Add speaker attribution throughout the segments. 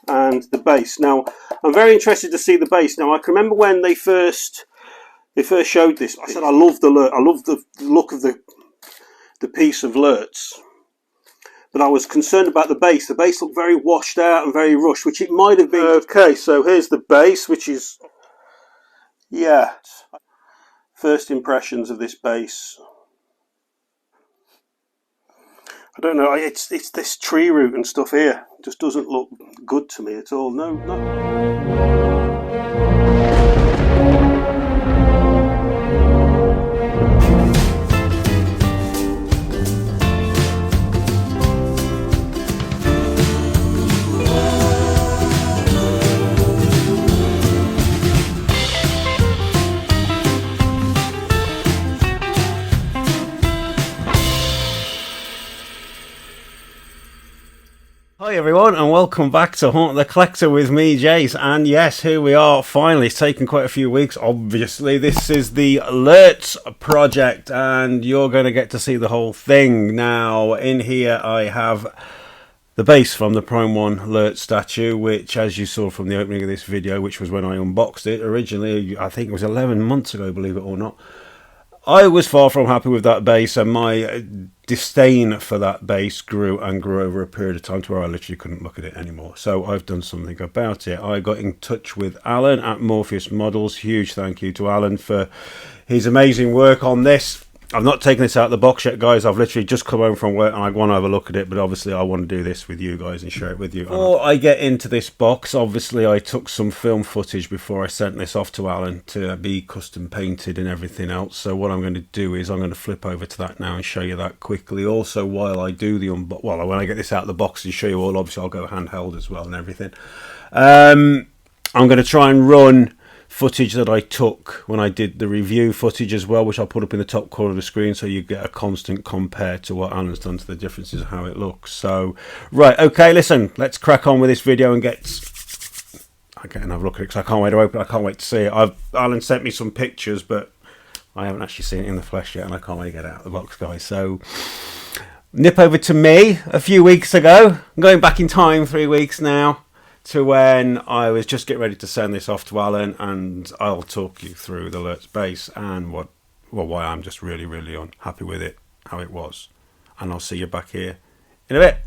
Speaker 1: and the bass. Now, I'm very interested to see the bass. Now, I can remember when they first showed this. I said I love the look of the piece of Lurtz, but I was concerned about the bass. The bass looked very washed out and very rushed, which it might have been. Okay, so here's the bass, which is, yeah, first impressions of this bass. I don't know, it's this tree root and stuff here. It just doesn't look good to me at all. No, not.
Speaker 2: Hi everyone, and welcome back to Haunt the Collector with me, Jace. And yes, here we are finally. It's taken quite a few weeks, obviously. This is the Lurtz Project, and you're going to get to see the whole thing. Now, in here I have the base from the Prime 1 Lurtz statue, which, as you saw from the opening of this video, which was when I unboxed it originally, I think it was 11 months ago, believe it or not. I was far from happy with that base, and my disdain for that base grew and grew over a period of time to where I literally couldn't look at it anymore. So I've done something about it. I got in touch with Alan at Morpheus Models. Huge thank you to Alan for his amazing work on this. I've not taken this out of the box yet, guys. I've literally just come home from work and I want to have a look at it, but obviously I want to do this with you guys and share it with you. Before I get into this box, obviously I took some film footage before I sent this off to Alan to be custom painted and everything else. So what I'm going to do is I'm going to flip over to that now and show you that quickly. Also, while I do the when I get this out of the box and show you all, obviously I'll go handheld as well and everything. I'm going to try and run footage that I took when I did the review footage as well, which I'll put up in the top corner of the screen so you get a constant compare to what Alan's done to the differences of how it looks. So, right, okay, listen, let's crack on with this video and get and have a look at it, because I can't wait to open it. I can't wait to see it. Alan sent me some pictures, but I haven't actually seen it in the flesh yet, and I can't wait to get it out of the box, guys. So, nip over to me a few weeks ago. I'm going back in time 3 weeks now, to when I was just getting ready to send this off to Alan, and I'll talk you through the Lurtz base and why I'm just really unhappy with it, how it was. And I'll see you back here in a bit,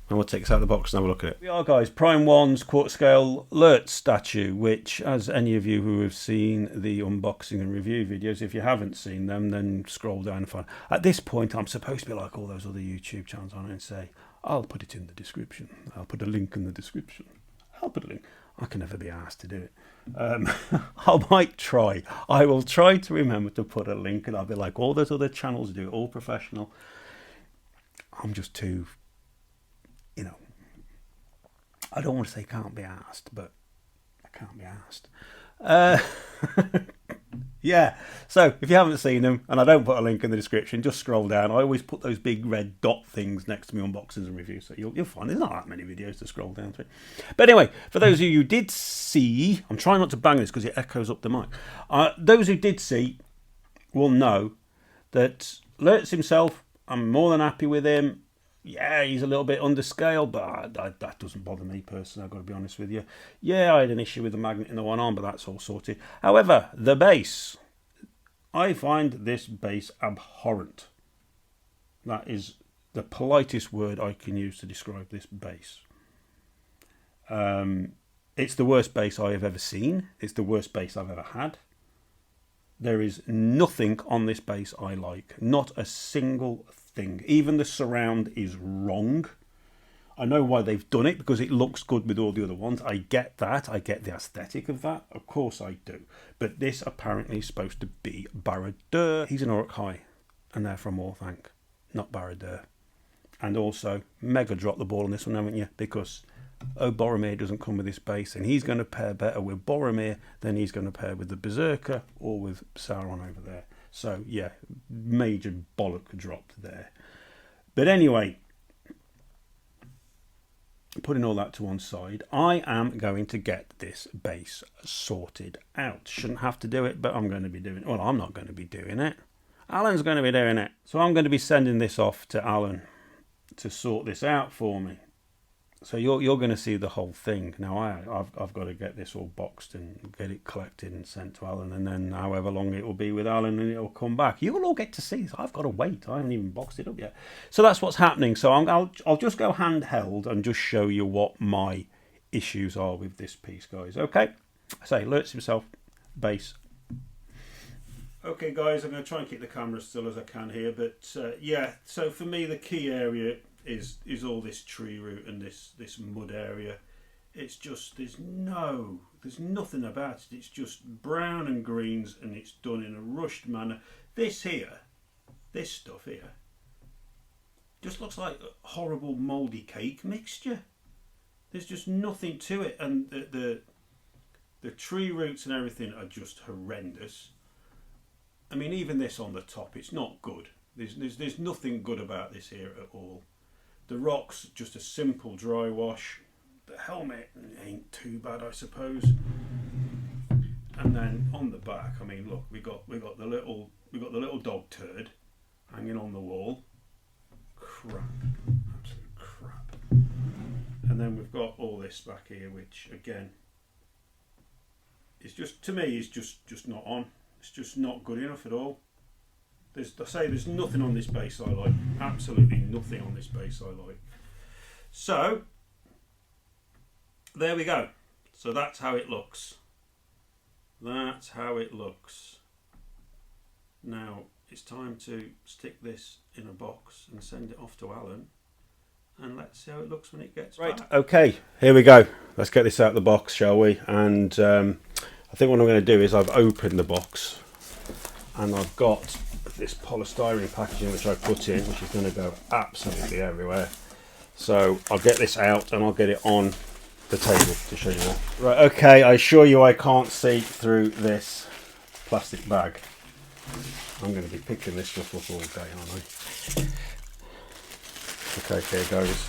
Speaker 2: and we'll take this out of the box and have a look at it. We are, guys, Prime 1's quarter scale Lurtz statue, which, as any of you who have seen the unboxing and review videos, if you haven't seen them, then scroll down and find. At this point, I'm supposed to be like all those other YouTube channels on it and say, I'll put it in the description. I'll put a link in the description. I'll put a link. I can never be asked to do it. I might try. I will try to remember to put a link, and I'll be like all those other channels do, all professional. I'm just too, I don't want to say can't be asked, but I can't be asked. Yeah, so if you haven't seen them, and I don't put a link in the description, just scroll down. I always put those big red dot things next to me unboxings and reviews, so you'll find there's not that many videos to scroll down through. But anyway, for those of you who did see, I'm trying not to bang this because it echoes up the mic. Those who did see will know that Lurtz himself, I'm more than happy with him. Yeah, he's a little bit underscaled, but that doesn't bother me personally, I've got to be honest with you. Yeah, I had an issue with the magnet in the one arm, but that's all sorted. However, the base, I find this base abhorrent. That is the politest word I can use to describe this base. It's the worst base I have ever seen. It's the worst base I've ever had. There is nothing on this base I like. Not a single thing. Even the surround is wrong. I know why they've done it, because it looks good with all the other ones. I get that. I get the aesthetic of that. Of course I do. But this apparently is supposed to be Baradur. He's an Uruk High, and they're from Orthanc, not Baradur. And also, mega dropped the ball on this one, haven't you? Because Boromir doesn't come with this base, and he's going to pair better with Boromir than he's going to pair with the Berserker or with Sauron over there. So, yeah, major bollock dropped there. But anyway, putting all that to one side, I am going to get this base sorted out. Shouldn't have to do it, but I'm going to be doing it. Well, I'm not going to be doing it. Alan's going to be doing it. So I'm going to be sending this off to Alan to sort this out for me. So you're going to see the whole thing. Now I've got to get this all boxed and get it collected and sent to Alan, and then however long it will be with Alan, and it'll come back. You'll all get to see this. I've got to wait. I haven't even boxed it up yet. So that's what's happening. So I'll just go handheld and just show you what my issues are with this piece, guys. Okay. I say Lurtz himself, bass. Okay, guys, I'm going to try and keep the camera as still as I can here, but yeah. So for me, the key area is all this tree root and this mud area. It's just there's nothing about it. It's just brown and greens, and it's done in a rushed manner. This stuff here just looks like a horrible mouldy cake mixture. There's just nothing to it, and the tree roots and everything are just horrendous. I mean, even this on the top, it's not good. There's nothing good about this here at all. The rock's just a simple dry wash. The helmet ain't too bad, I suppose. And then on the back, I mean, look, we got the little dog turd hanging on the wall. Crap, absolute crap. And then we've got all this back here, which again is just, to me, is just not on. It's just not good enough at all. There's nothing on this bass I like. Absolutely nothing on this bass I like. So there we go. So that's how it looks. That's how it looks. Now it's time to stick this in a box and send it off to Alan, and let's see how it looks when it gets back. Okay, here we go. Let's get this out of the box, shall we? And I think what I'm going to do is I've opened the box and I've got this polystyrene packaging which I put in, which is going to go absolutely everywhere. So I'll get this out and I'll get it on the table to show you all. Right, okay, I assure you I can't see through this plastic bag. I'm going to be picking this stuff up all day, aren't I? Okay, here goes.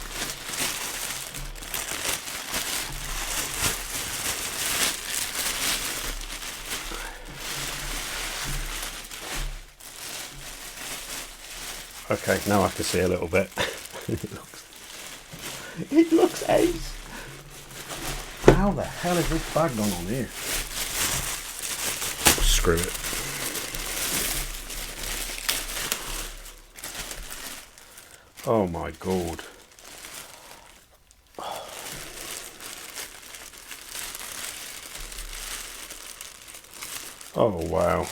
Speaker 2: Okay, now I can see a little bit. It looks ace. How the hell is this bag gone on here? Screw it. Oh my god. Oh wow.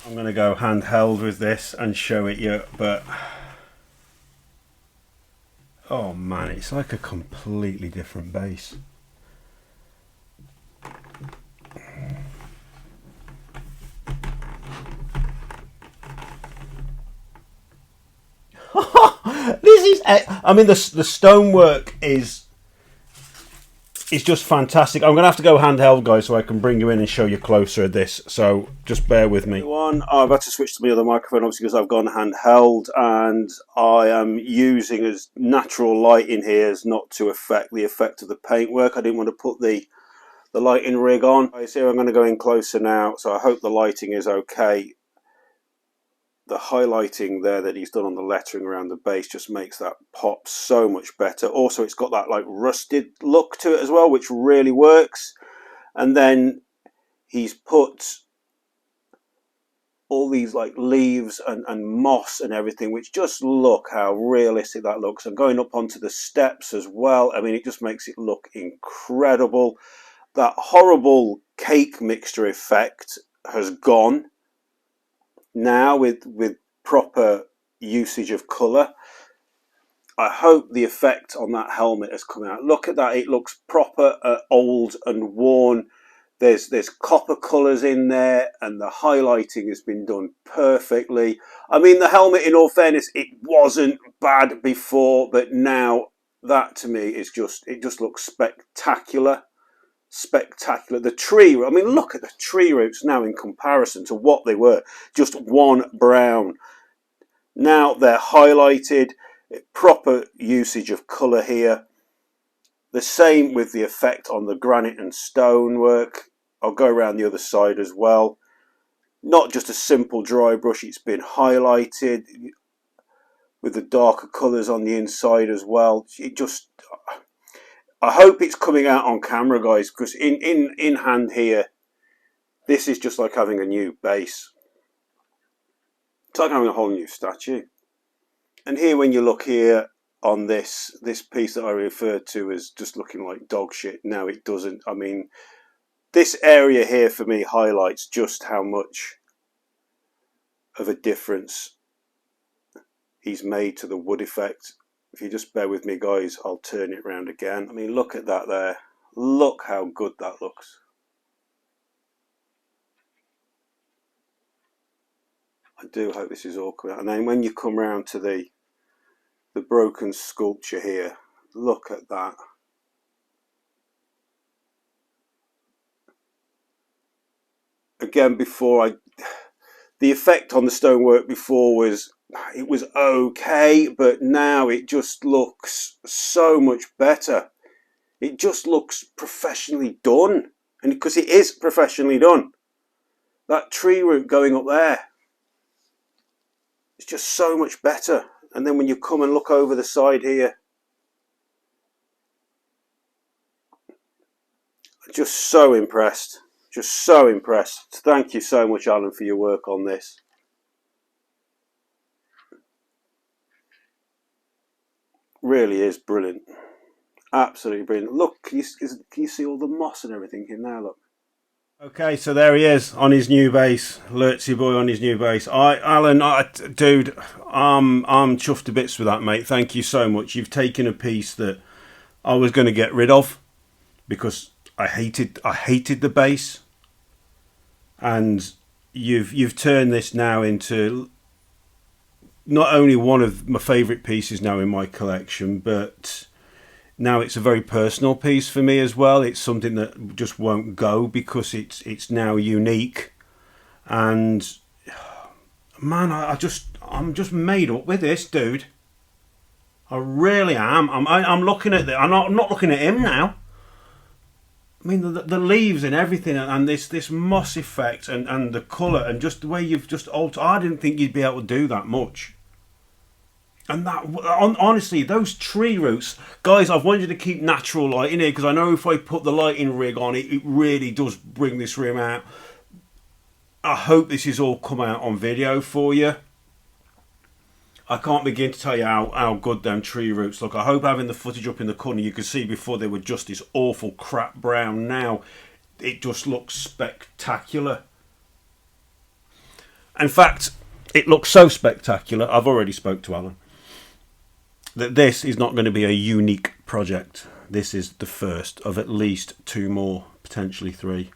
Speaker 2: I'm going to go handheld with this and show it you, but oh man, it's like a completely different bass. This is, I mean, the stonework is just fantastic. I'm going to have to go handheld, guys, so I can bring you in and show you closer at this. So just bear with me. I've had to switch to my other microphone, obviously, because I've gone handheld, and I am using as natural light in here as not to affect the effect of the paintwork. I didn't want to put the lighting rig on. So I'm going to go in closer now, so I hope the lighting is okay. The highlighting there that he's done on the lettering around the base just makes that pop so much better. Also, it's got that like rusted look to it as well, which really works. And then he's put all these like leaves and moss and everything, which just look how realistic that looks. And going up onto the steps as well, I mean, it just makes it look incredible. That horrible cake mixture effect has gone now with proper usage of colour. I hope the effect on that helmet has come out. Look at that, it looks proper old and worn. There's copper colours in there, and the highlighting has been done perfectly. I mean, the helmet, in all fairness, it wasn't bad before, but now that to me is just, it just looks spectacular.
Speaker 1: spectacular. The tree, I mean, look at the tree roots now in comparison to what they were. Just one brown. Now they're highlighted, proper usage of colour here. The same with the effect on the granite and stonework. I'll go around the other side as well. Not just a simple dry brush, it's been highlighted with the darker colours on the inside as well. It just, I hope it's coming out on camera, guys, because in hand here, this is just like having a new base. It's like having a whole new statue. And here, when you look here on this piece that I referred to as just looking like dog shit, no, it doesn't. I mean, this area here for me highlights just how much of a difference he's made to the wood effect. If you just bear with me, guys, I'll turn it around again. I mean, look at that there. Look how good that looks. I do hope this is all coming out. And then when you come round to the broken sculpture here, look at that. Again, the effect on the stonework before was okay, but now it just looks so much better. It just looks professionally done, and because it is professionally done. That tree root going up there, it's just so much better. And then when you come and look over the side here, just so impressed. Just so impressed. Thank you so much, Alan, for your work on this. Really is brilliant. Absolutely brilliant. Look, can you see all the moss and everything in there? Look.
Speaker 2: Okay, so there he is on his new base, Lurtzy boy on his new base. Alan, dude, I'm chuffed to bits with that, mate. Thank you so much. You've taken a piece that I was going to get rid of because I hated the base, and you've turned this now into not only one of my favourite pieces now in my collection, but now it's a very personal piece for me as well. It's something that just won't go because it's now unique. And man, I'm just made up with this, dude. I really am. I'm looking at I'm not looking at him now. I mean, the leaves and everything, and this moss effect, and the colour, and just the way you've just altered. I didn't think you'd be able to do that much. And that, honestly, those tree roots, guys, I've wanted to keep natural light in here because I know if I put the lighting rig on, it really does bring this room out. I hope this is all come out on video for you. I can't begin to tell you how good them tree roots look. I hope having the footage up in the corner, you could see before they were just this awful crap brown. Now it just looks spectacular. In fact, it looks so spectacular, I've already spoke to Alan, that this is not going to be a unique project. This is the first of at least 2 more, potentially 3.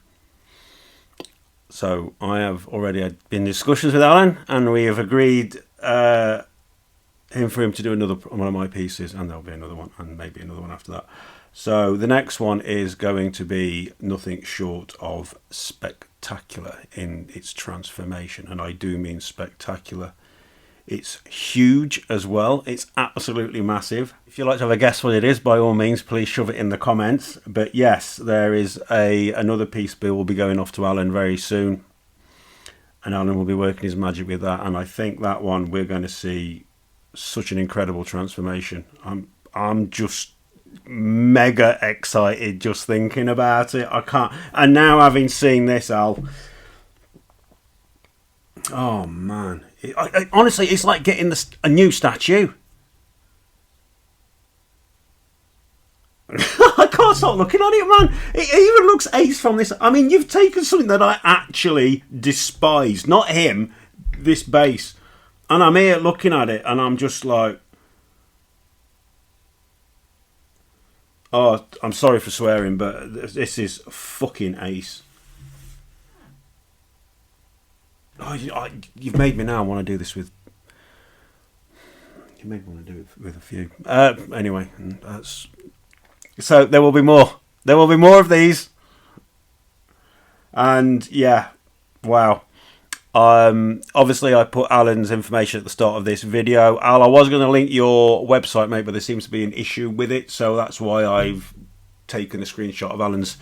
Speaker 2: So I have already been in discussions with Alan, and we have agreed for him to do another one of my pieces, and there'll be another one, and maybe another one after that. So the next one is going to be nothing short of spectacular in its transformation, and I do mean spectacular. It's huge as well. It's absolutely massive. If you'd like to have a guess what it is, by all means, please shove it in the comments. But yes, there is another piece will be going off to Alan very soon, and Alan will be working his magic with that. And I think that one we're going to see such an incredible transformation. I'm just mega excited just thinking about it. I can't. And now having seen this, Al. Oh man. Honestly, it's like getting a new statue. I can't stop looking at it, man. It even looks ace from this. I mean, you've taken something that I actually despise. Not him, this base. And I'm here looking at it, and I'm just like... Oh, I'm sorry for swearing, but this is fucking ace. Oh, you've made me now want to do this with... You made me want to do it with a few. Anyway, that's... So there will be more. There will be more of these. And yeah, wow. Obviously I put Alan's information at the start of this video. Al, I was going to link your website, mate, but there seems to be an issue with it, so that's why I've taken a screenshot of Alan's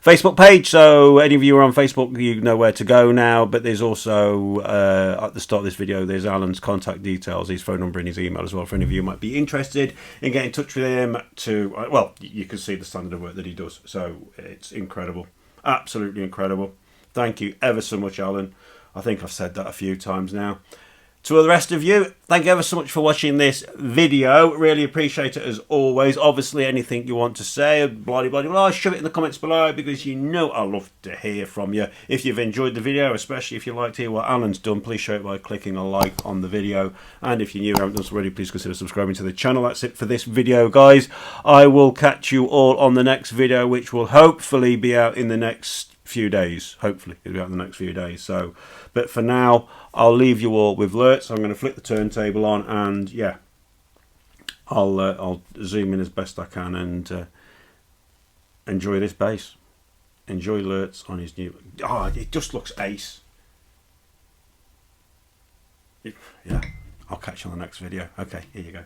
Speaker 2: Facebook page. So any of you who are on Facebook, you know where to go now. But there's also at the start of this video, there's Alan's contact details, his phone number and his email as well, for any of you who might be interested in getting in touch with him. To well, you can see the standard of work that he does, so it's incredible, absolutely incredible. Thank you ever so much, Alan. I think I've said that a few times now. To the rest of you, thank you ever so much for watching this video. Really appreciate it as always. Obviously, anything you want to say, blah, blah, blah, shove it in the comments below, because you know I love to hear from you. If you've enjoyed the video, especially if you like to hear what Alan's done, please show it by clicking a like on the video. And if you're new and haven't done so already, please consider subscribing to the channel. That's it for this video, guys. I will catch you all on the next video, which will hopefully be out in the next few days. Hopefully it'll be out in the next few days. So, but for now, I'll leave you all with Lurtz. I'm going to flick the turntable on, and yeah, I'll zoom in as best I can and enjoy this bass. Enjoy Lurtz on his new. Oh, it just looks ace. Yeah, I'll catch you on the next video. Okay, here you go.